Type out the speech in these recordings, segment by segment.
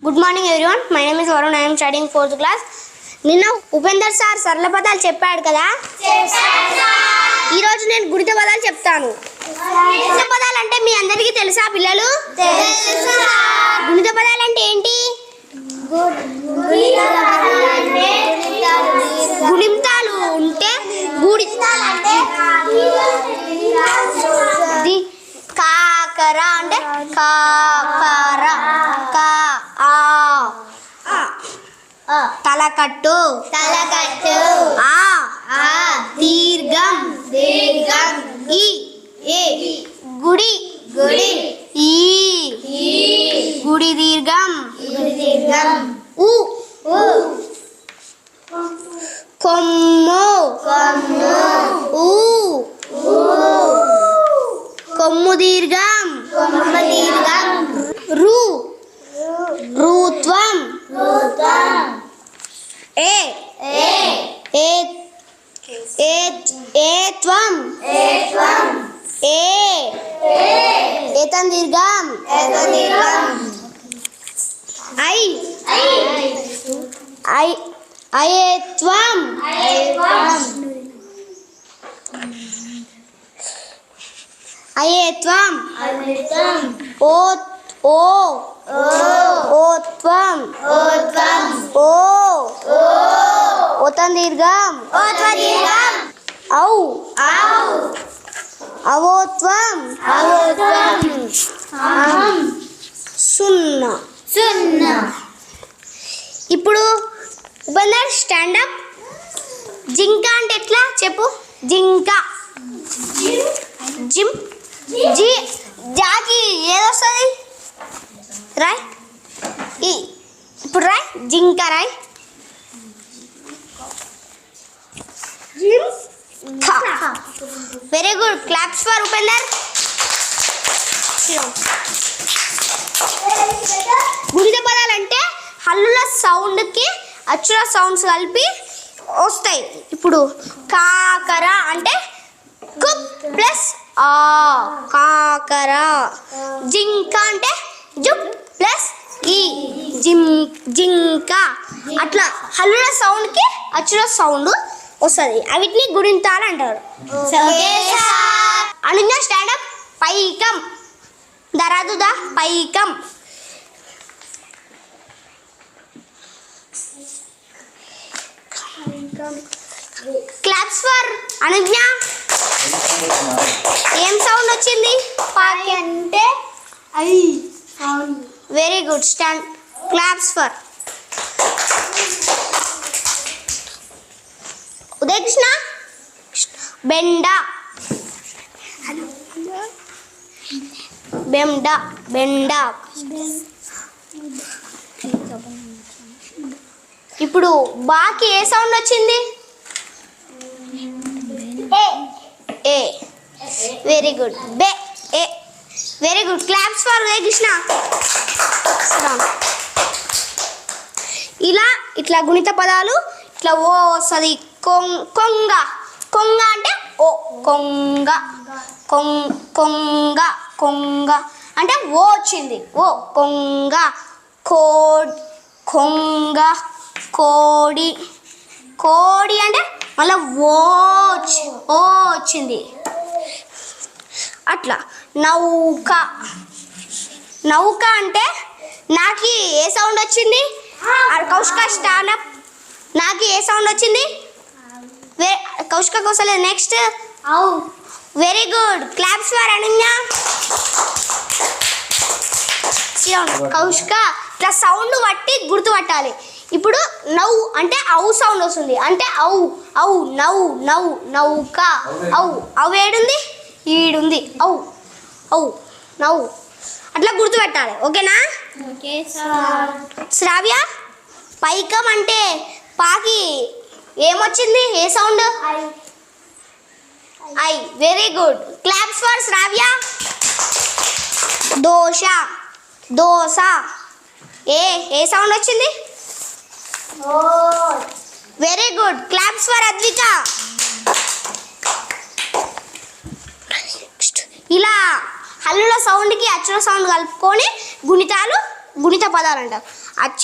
Good morning everyone. My name is Varun. I am studying 4th class. నిన్న Upender sir సరళ పదాలు చెప్పాడు కదా. ఈ రోజు నేను గుణిత పదాలు చెప్తాను. గుణిత పదాలు అంటే మీ అందరికీ తెలుసా పిల్లలు? తెలుసు. గుణిత పదాలు అంటే ఏంటి? గుణితాలు ఉంటే గుణితాలు అంటే కాకర అంటే కాకర కా ఆ తలకట్టు తలకట్టు ఆ దీర్ఘం దీర్ఘం ఈ గుడి గుడి ఈ గుడి దీర్ఘం దీర్ఘం ఉ కొమ్ము కొమ్ము ఊ కొమ్ము దీర్ఘం కొమ్ము దీర్ఘం రు రుత్వం రుత్వం ఏ ఏ ఏత్వం ఏత్వం ఏతం దీర్ఘం ఏతం దీర్ఘం ఐ ఐ అయేత్వం అయేత్వం ఓ ఓ ఓత్వం ఓత్వం ఓ ఓతం దీర్ఘం ఓత్వం దీర్ఘం ఔ ఔ అవోత్వం అవోత్వం సున్నా సున్నా. ఇప్పుడు ఉపేందర్ స్టాండప్. జింక అంటే ఎట్లా చెప్పు? జింక జిమ్ జీ జాకి ఏదొస్తుంది? రాయ్ ఇప్పుడు రాయ్ జింక రాయ్. Very good. Claps for Upender. గుణిత పదాలు అంటే హల్లుల సౌండ్కి అచ్చుల సౌండ్స్ కలిపి వస్తాయి. ఇప్పుడు కాకర అంటే కుప్ ప్లస్ ఆ కాకర. జింక అంటే జుప్ ప్లస్ ఈ జింక. అట్లా హల్లుల సౌండ్కి అచ్చుల సౌండ్ వస్తుంది. అవిటిని గుణింతాలు అంటారు. అనుజ్ఞ స్టాండప్. పైకం దరాదుదా పైకం. క్లాప్స్ ఫర్ అనుజ్ఞ. ఏం సౌండ్ వచ్చింది? పాకి అంటే ఐ sound. Very good. Stand. Claps for Uday Krishna. బెండ బెండ బెండ. ఇప్పుడు బాకి ఏ సౌండ్ వచ్చింది? ఏ. Very good. బే ఏ. Very good. Claps for Uday Krishna. ఇలా ఇట్లా గుణిత పదాలు ఇట్లా ఓ వస్తుంది. కొంగ కొంగ అంటే ఓ కొంగ కొంగ కొంగ అంటే ఓ వచ్చింది. ఓ కొంగ. కొంగ కోడి కోడి అంటే మళ్ళీ ఓ వచ్చింది. అట్లా నౌక నౌక అంటే నాకు ఏ సౌండ్ వచ్చింది? కౌశిక స్టాండప్. నాకు ఏ సౌండ్ వచ్చింది? కౌశిక కోసలేదు. Next very good. Claps for Ananya. కౌశిక ఇట్లా సౌండ్ బట్టి గుర్తుపట్టాలి. ఇప్పుడు నౌ అంటే ఔ సౌండ్ వస్తుంది. అంటే ఔ ఔ నౌ నౌ నౌక ఔ అవు ఏడుంది? ఈడుంది. ఔ ఔ నౌ అట్లా గుర్తుపెట్టాలి. ఓకేనా? Okay sir. శ్రావ్య. పైకం అంటే పాకి ఏమొచ్చింది? ఏ సౌండ్? ఐ. Very good. Claps for Shravya. Dosa dosa ఏ సౌండ్ వచ్చింది? Very good. Claps for Advika. ఇలా హల్లుల సౌండ్కి అచ్చుల సౌండ్ కలుపుకొని గుణిత పదాలు అంటారు.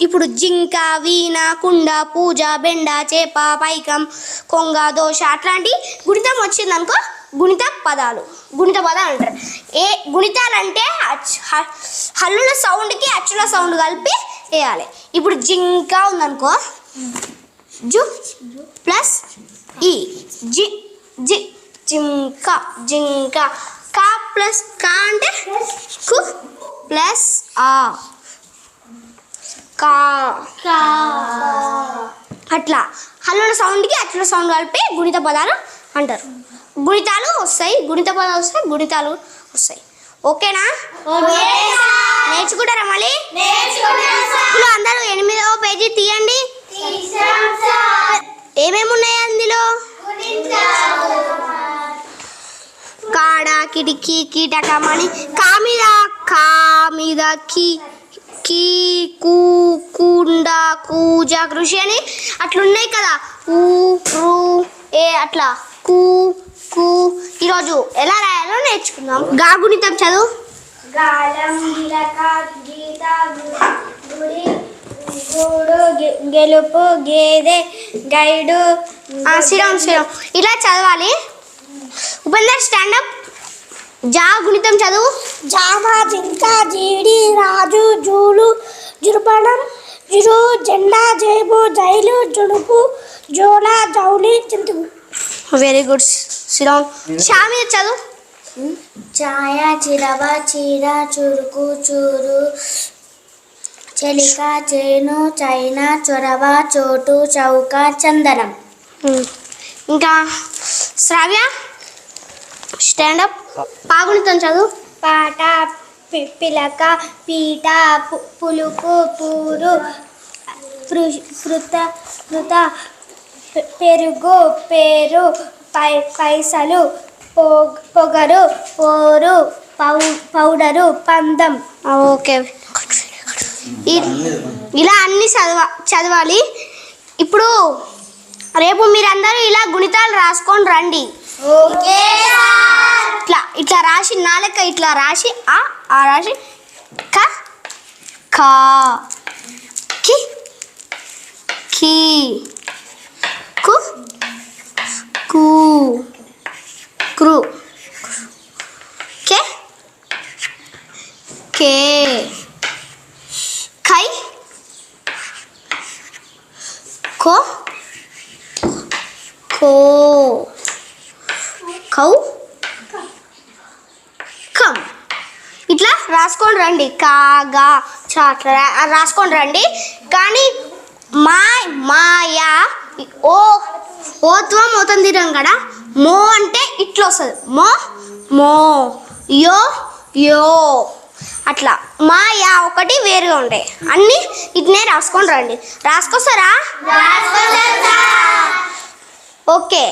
ఇప్పుడు జింక వీణ కుండ పూజ బెండ చేప పైకం కొంగ దోశ అట్లాంటి గుణితం వచ్చిందనుకో గుణిత పదాలు అంటారు. ఏ గుణితాలు అంటే హల్లుల సౌండ్కి అచ్చుల సౌండ్ కలిపి వేయాలి. ఇప్పుడు జింక ఉందనుకో జు ప్లస్ ఈ జి జి జింక జింక. కా ప్లస్ కా అంటే కు ప్లస్ ఆ కా. అట్లా హల్లుల సౌండ్కి అచ్చుల సౌండ్ కలిపి గుణిత పదాలు అంటారు. గుణితాలు వస్తాయి, గుణిత పదాలు వస్తాయి, గుణితాలు వస్తాయి. ఓకేనా? నేర్చుకుంటారా మళ్ళీ? ఇప్పుడు అందరూ 8వ పేజీ తీయండి. ఏమేమి ఉన్నాయి అందులో? కాడ కిటికీ కీటకమని కామిద కీ కీ కూ కుండ కూజ కృషి అని అట్లున్నాయి కదా. ఊ రు ఏ అట్లా కూ కూ. ఈరోజు ఎలా రాయాలో నేర్చుకుందాం. గా గుణితం చదువు. గాలం గిలక గీత గుడి గూడు గెలుపు గేదె గైడు శ్రీరామ్ ఇలా చదవాలి. ఉపేందర్ స్టాండప్. జా గుణితం చదువు. జామ జింక జీడి రాజు జూలు జురుపణం జురు జెండా జేబు జైలు జుడుపు జోల జౌలి చింతు. Very good Sriram. షామి చదువు. ఛాయ చిరవ చీర చురుకు చూరు చెలిక చేను చైనా చొరవ చోటు చౌక చందనం. ఇంకా శ్రావ్య స్టాండప్. పాగుణితం చదువు. పాట పిలక పీట పులుకు పూరు పృత పెరుగు పేరు పైసలు పొగరు పోరు పౌడరు పందం. ఓకే, ఇలా అన్ని చదవాలి. ఇప్పుడు రేపు మీరందరూ ఇలా గుణితాలు రాసుకొని రండి. ఓకే. ఇట్లా రాసి నా లెక్క ఇట్లా రాసి ఆ రాసి క కా కి కీ కు కు క్రు కే కే కై కో కో కౌ కమ్. ఇట్లా రాసుకొని రండి. కాగా అట్లా రాసుకొని రండి. కానీ మాయా ఓత్వం మొత్తం తీరం కదా. మో అంటే ఇట్లా వస్తుంది. మో యో యో అట్లా. మాయా ఒకటి వేరుగా ఉంటాయి. అన్నీ ఇట్నే రాసుకొని రండి. రాసుకొస్తారా? ఓకే.